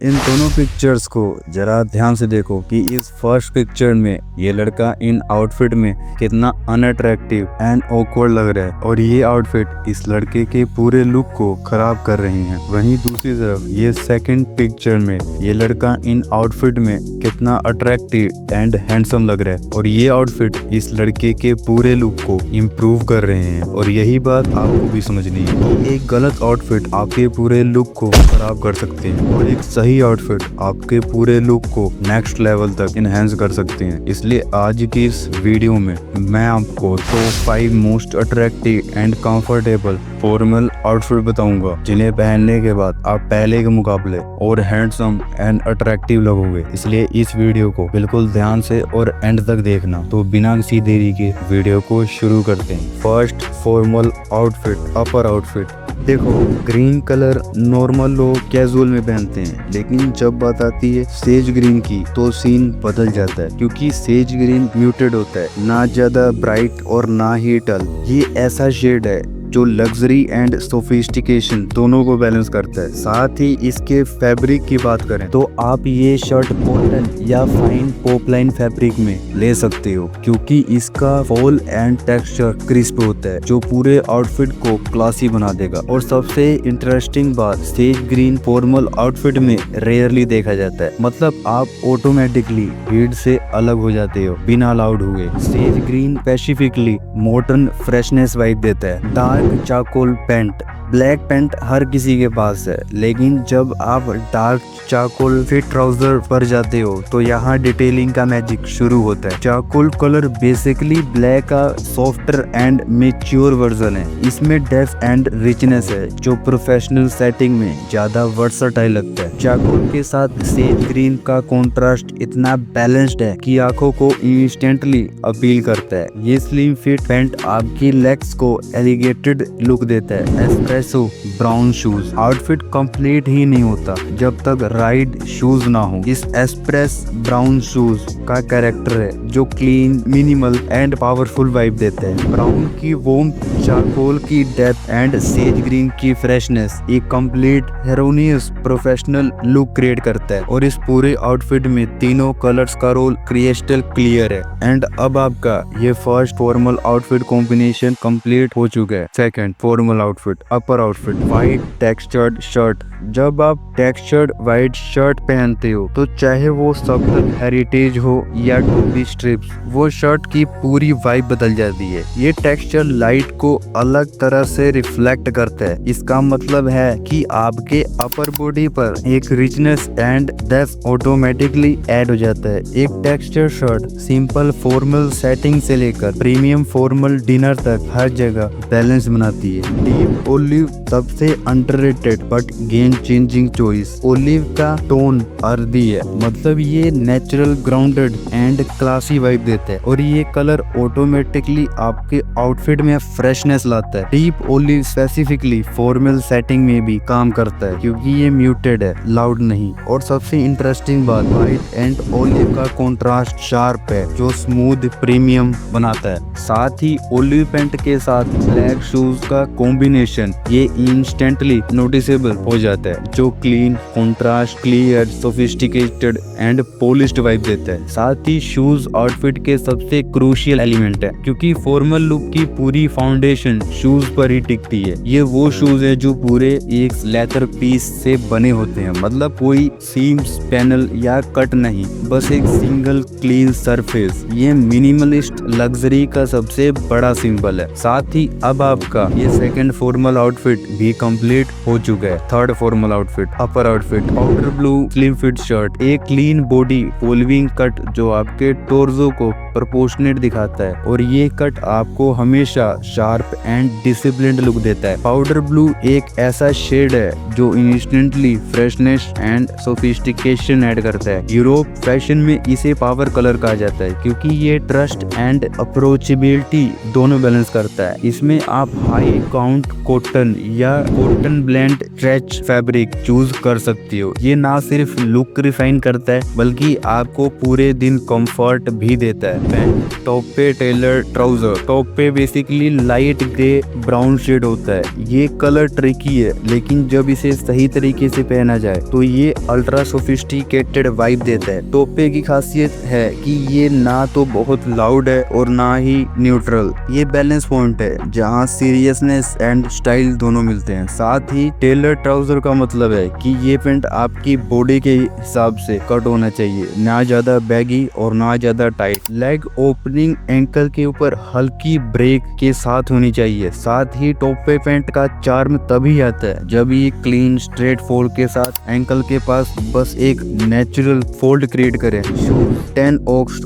इन दोनों पिक्चर्स को जरा ध्यान से देखो कि इस फर्स्ट पिक्चर में ये लड़का इन आउटफिट में कितना अनअट्रैक्टिव एंड ऑकवर्ड लग रहा है और ये आउटफिट इस लड़के के पूरे लुक को खराब कर रही हैं। वहीं दूसरी तरफ ये सेकंड पिक्चर में ये लड़का इन आउटफिट में कितना अट्रैक्टिव एंड हैंडसम लग रहा है और ये आउटफिट इस लड़के के पूरे लुक को इम्प्रूव कर रहे हैं। और यही बात आपको भी समझनी है कि एक गलत आउटफिट आपके पूरे लुक को खराब कर सकते हैं और एक सही आउटफिट आपके पूरे लुक को नेक्स्ट लेवल तक इनहेंस कर सकते हैं। इसलिए आज की इस वीडियो में मैं आपको top 5 most attractive and comfortable formal outfit बताऊंगा जिन्हें पहनने के बाद आप पहले के मुकाबले और हैंडसम एंड अट्रैक्टिव लगोगे। इसलिए इस वीडियो को बिल्कुल ध्यान से और एंड तक देखना। तो बिना किसी देरी के वीडियो को शुरू करते हैं। First formal outfit, upper outfit. देखो, ग्रीन कलर नॉर्मल लोग कैजुअल में पहनते हैं, लेकिन जब बात आती है सेज ग्रीन की तो सीन बदल जाता है, क्योंकि सेज ग्रीन म्यूटेड होता है, ना ज्यादा ब्राइट और ना ही डल। ये ऐसा शेड है जो लग्जरी एंड सोफिस्टिकेशन दोनों को बैलेंस करता है। साथ ही इसके फैब्रिक की बात करें तो आप ये शर्ट कॉटन या फाइन पॉपलाइन फैब्रिक में ले सकते हो, क्योंकि इसका फॉल एंड टेक्सचर क्रिस्प होता है जो पूरे आउटफिट को क्लासी बना देगा। और सबसे इंटरेस्टिंग बात, सेज ग्रीन फॉर्मल आउटफिट में रेयरली देखा जाता है, मतलब आप ऑटोमेटिकली भीड़ से अलग हो जाते हो बिना लाउड हुए। Sage green specifically modern freshness vibe देता है। Dark charcoal pant, black pant हर किसी के पास है, लेकिन जब आप डार्क चारकोल फिट ट्राउजर पर जाते हो तो यहाँ डिटेलिंग का मैजिक शुरू होता है। चारकोल कलर बेसिकली ब्लैक का सॉफ्टर एंड मैच्योर वर्जन है। इसमें डेप्थ एंड रिचनेस है जो प्रोफेशनल सेटिंग में ज्यादा वर्सटाइल लगता है। चारकोल के साथ सेज ग्रीन का कॉन्ट्रास्ट इतना बैलेंस्ड है कि आंखों को इंस्टेंटली अपील करता है। ये स्लिम फिट पैंट आपकी लेग्स को एलिगेटेड लुक देता है। Espresso brown shoes, outfit complete ही नहीं होता जब तक राइड शूज ना हो। इस एस्प्रेस ब्राउन शूज का कैरेक्टर है जो clean, minimal and powerful vibe देते हैं। ब्राउन की वॉर्म, चारकोल की डेप्थ एंड सेज ग्रीन की फ्रेशनेस एक कंप्लीट हेरोनियस प्रोफेशनल लुक क्रिएट करता है। और इस पूरे आउटफिट में तीनों कलर्स का रोल क्रिस्टल क्लियर है। एंड अब आपका ये first formal outfit combination complete हो चुका है। Second formal outfit, upper outfit, white textured shirt. जब आप टेक्सचर्ड व्हाइट शर्ट पहनते हो तो चाहे वो सब्टल हेरिटेज हो या टोपी स्ट्रिप्स, वो शर्ट की पूरी वाइब बदल जाती है। ये टेक्सचर लाइट को अलग तरह से रिफ्लेक्ट करता है। इसका मतलब है कि आपके अपर बॉडी पर एक richness and depth automatically add हो जाता है। एक texture shirt simple formal setting से लेकर प्रीमियम फॉर्मल डिनर तक हर जगह बैलेंस बनाती है। डीप ओलिव सबसे underrated but game changing choice. Olive का टोन अर्दी है, मतलब ये natural, grounded and classy vibe देता है और ये कलर ऑटोमेटिकली आपके आउटफिट में फ्रेशनेस लाता है। Deep olive specifically formal setting में भी काम करता है क्योंकि ये म्यूटेड है, लाउड नहीं। और सबसे इंटरेस्टिंग बात, व्हाइट एंड ओलिव का कॉन्ट्रास्ट शार्प है जो स्मूथ प्रीमियम बनाता है। साथ ही ओलिव पेंट के साथ ब्लैक शूज का कॉम्बिनेशन ये इंस्टेंटली नोटिसेबल हो जाता है जो clean, contrast, clear, sophisticated and polished vibe देता है। साथ ही शूज आउटफिट के सबसे क्रूशियल एलिमेंट है क्योंकि फॉर्मल लुक की पूरी फाउंडेशन शूज पर ही टिकती है। ये वो शूज है जो पूरे एक लेदर पीस से बने होते हैं, मतलब कोई सीम्स, पैनल या कट नहीं, बस एक सिंगल क्लीन सरफेस। ये मिनिमलिस्ट लग्जरी का सबसे बड़ा सिंबल है। साथ ही अब आपका ये सेकंड फॉर्मल आउटफिट भी कंप्लीट हो चुका है। Third formal outfit, upper outfit, powder blue slim fit shirt, एक क्लीन बॉडी फॉलोइंग कट जो आपके टोर्सो को प्रोपोर्शनेट दिखाता है और ये कट आपको हमेशा शार्प एंड डिसिप्लिन्ड लुक देता है। पाउडर ब्लू एक ऐसा शेड है जो instantly freshness and sophistication add करता है। यूरोप फैशन में इसे पावर कलर कहा जाता है क्योंकि ये ट्रस्ट एंड अप्रोचेबिलिटी दोनों बैलेंस करता है। इसमें आप हाई काउंट कॉटन या cotton blend stretch fabric choose कर सकती हो। ये ना सिर्फ लुक रिफाइन करता है बल्कि आपको पूरे दिन कंफर्ट भी देता है। पैंट टॉप पे टेलर ट्राउजर। टॉप पे basically light grey brown shade होता है। ये कलर ट्रिकी है लेकिन जब इसे सही तरीके से पहना जाए तो ये अल्ट्रा सोफिस्टिकेटेड वाइब देता है। टॉप पे की खासियत है कि ये ना तो बहुत लाउड है और ना ही न्यूट्रल। ये बैलेंस पॉइंट है जहाँ सीरियसनेस एंड स्टाइल दोनों मिलते हैं। साथ ही टेलर ट्राउजर का मतलब है कि ये पैंट आपकी बॉडी के हिसाब से कट होना चाहिए, ना ज्यादा बैगी और ना ज्यादा टाइट। लेग ओपनिंग एंकल के ऊपर हल्की ब्रेक के साथ होनी चाहिए। साथ ही टॉप पे पैंट का चार्म तभी आता है जब ये क्लीन स्ट्रेट फोल्ड के साथ एंकल के पास बस एक नेचुरल फोल्ड क्रिएट करे। Shoes 10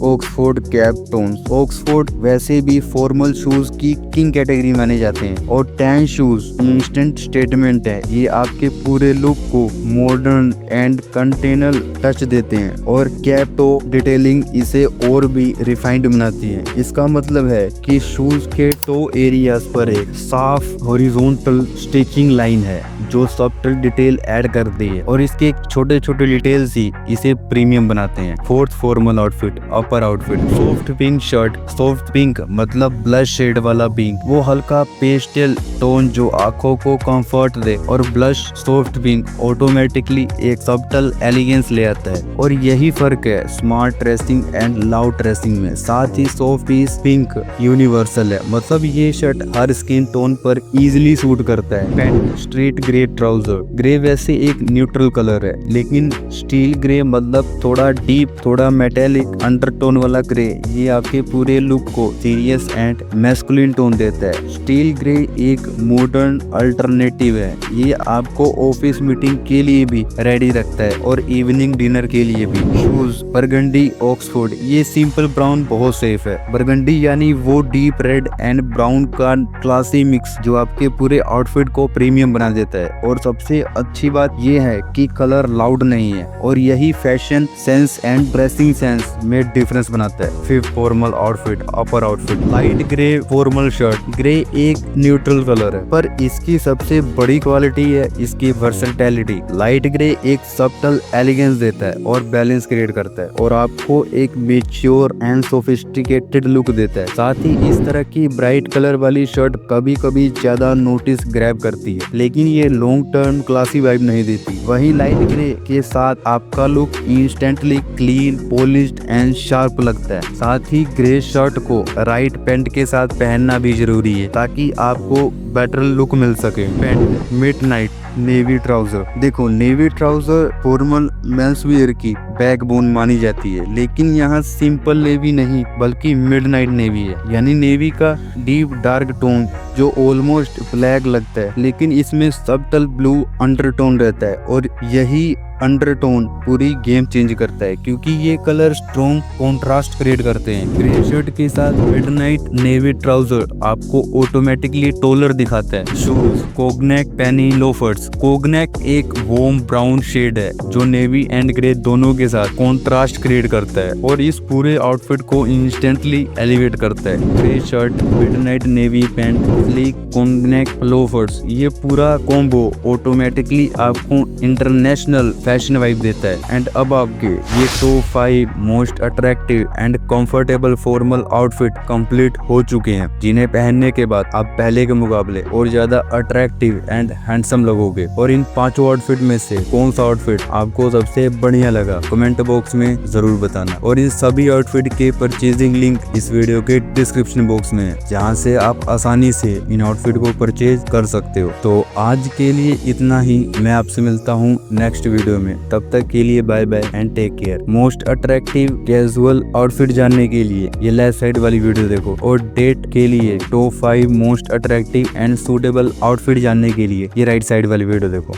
Oxford cap tones. Oxford वैसे भी फॉर्मल शूज की किंग कैटेगरी माने जाते हैं और 10 शूज इंस्टेंट स्टेटमेंट है। ये आपके पूरे लुक को मॉडर्न एंड कंटेनल टच देते हैं और कैप टो डिटेलिंग इसे और भी रिफाइंड बनाती है। इसका मतलब है कि शूज के टो एरियाज पर एक साफ हॉरिजॉन्टल स्टिचिंग लाइन है जो सब्टल डिटेल ऐड करती है और इसके छोटे छोटे डिटेल्स ही इसे प्रीमियम बनाते हैं। Fourth formal outfit, upper outfit. Soft pink shirt. Soft pink मतलब ब्लश शेड वाला पिंक, वो हल्का पेस्टल टोन जो आंखों को कंफर्ट दे। और ब्लश सॉफ्ट पिंक ऑटोमेटिकली एक सब्टल एलिगेंस ले आता है और यही फर्क है smart dressing and loud dressing में। साथ ही सॉफ्ट पिंक यूनिवर्सल है, मतलब ये शर्ट हर स्किन टोन पर इजीली सूट करता है। Pant straight grey trouser. Grey वैसे एक न्यूट्रल कलर है लेकिन स्टील ग्रे मतलब थोड़ा डीप, थोड़ा मेटेलिक अंडरटोन वाला ग्रे, ये आपके पूरे लुक को सीरियस एंड मैस्कुलिन टोन देता है। स्टील ग्रे एक मॉडर्न अल्टरनेटिव है। ये आपको ऑफिस मीटिंग के लिए भी रेडी रखता है और इवनिंग डिनर के लिए भी। Shoes burgundy Oxford. ये सिंपल ब्राउन बहुत सेफ है। बरगंडी यानी वो डीप रेड एंड ब्राउन का क्लासी मिक्स जो आपके पूरे आउटफिट को प्रीमियम बना देता है। और सबसे अच्छी बात ये है कि कलर लाउड नहीं है और यही fashion sense and dressing sense में डिफरेंस बनाता है। Fifth formal outfit, upper outfit. Light grey formal shirt. Grey एक न्यूट्रल कलर है पर इसकी सबसे बड़ी क्वालिटी है इसकी वर्सेटिलिटी। लाइट ग्रे एक सब्टल एलिगेंस देता है और बैलेंस क्रिएट करता है और आपको एक मैच्योर एंड सोफिस्टिकेटेड लुक देता है। साथ ही इस तरह की ब्राइट कलर वाली शर्ट कभी कभी ज्यादा नोटिस ग्रैब करती है लेकिन ये लॉन्ग टर्म क्लासी वाइब नहीं देती। वहीं लाइट ग्रे के साथ आपका look instantly clean, polished and sharp लगता है। साथ ही ग्रे शर्ट को राइट पैंट के साथ पहनना भी जरूरी है ताकि आपको बेटर लुक मिल सके। Pant midnight navy trouser. देखो, navy trouser formal men's wear की बैकबोन मानी जाती है लेकिन यहाँ सिंपल नेवी नहीं बल्कि मिडनाइट नेवी है, यानी नेवी का डीप डार्क टोन जो ऑलमोस्ट ब्लैक लगता है लेकिन इसमें सबटल ब्लू अंडरटोन रहता है और यही अंडरटोन पूरी गेम चेंज करता है क्योंकि ये कलर स्ट्रॉन्ग कंट्रास्ट क्रिएट करते हैं। ग्रे शर्ट के साथ मिडनाइट नेवी ट्राउजर आपको ऑटोमेटिकली टोलर दिखाता है। शूज कोगनेक पेनी लोफर्स। कोगनेक एक वॉर्म ब्राउन शेड है जो नेवी एंड ग्रे दोनों के साथ कंट्रास्ट क्रिएट करता है और इस पूरे आउटफिट को इंस्टेंटली एलिवेट करता है। Grey shirt, midnight navy pant, sleek cognac loafers, ये पूरा कॉम्बो ऑटोमेटिकली आपको इंटरनेशनल फैशन वाइब देता है। एंड अब आपके ये top 5 most attractive and comfortable formal outfit complete हो चुके हैं जिन्हें पहनने के बाद आप पहले के मुकाबले और ज्यादा अट्रैक्टिव एंड हैंडसम लगोगे। और इन 5 आउटफिट में से कौन सा आउटफिट आपको सबसे बढ़िया लगा कमेंट बॉक्स में जरूर बताना। और इन सभी आउटफिट के परचेजिंग लिंक इस वीडियो के डिस्क्रिप्शन बॉक्स में है जहाँ से आप आसानी से इन आउटफिट को परचेज कर सकते हो। तो आज के लिए इतना ही, मैं आपसे मिलता हूँ नेक्स्ट वीडियो में। तब तक के लिए bye bye and take care. Most attractive casual outfit जानने के लिए ये लेफ्ट साइड वाली वीडियो देखो और डेट के लिए top 5 most attractive and suitable outfit जानने के लिए ये राइट साइड वाली वीडियो देखो।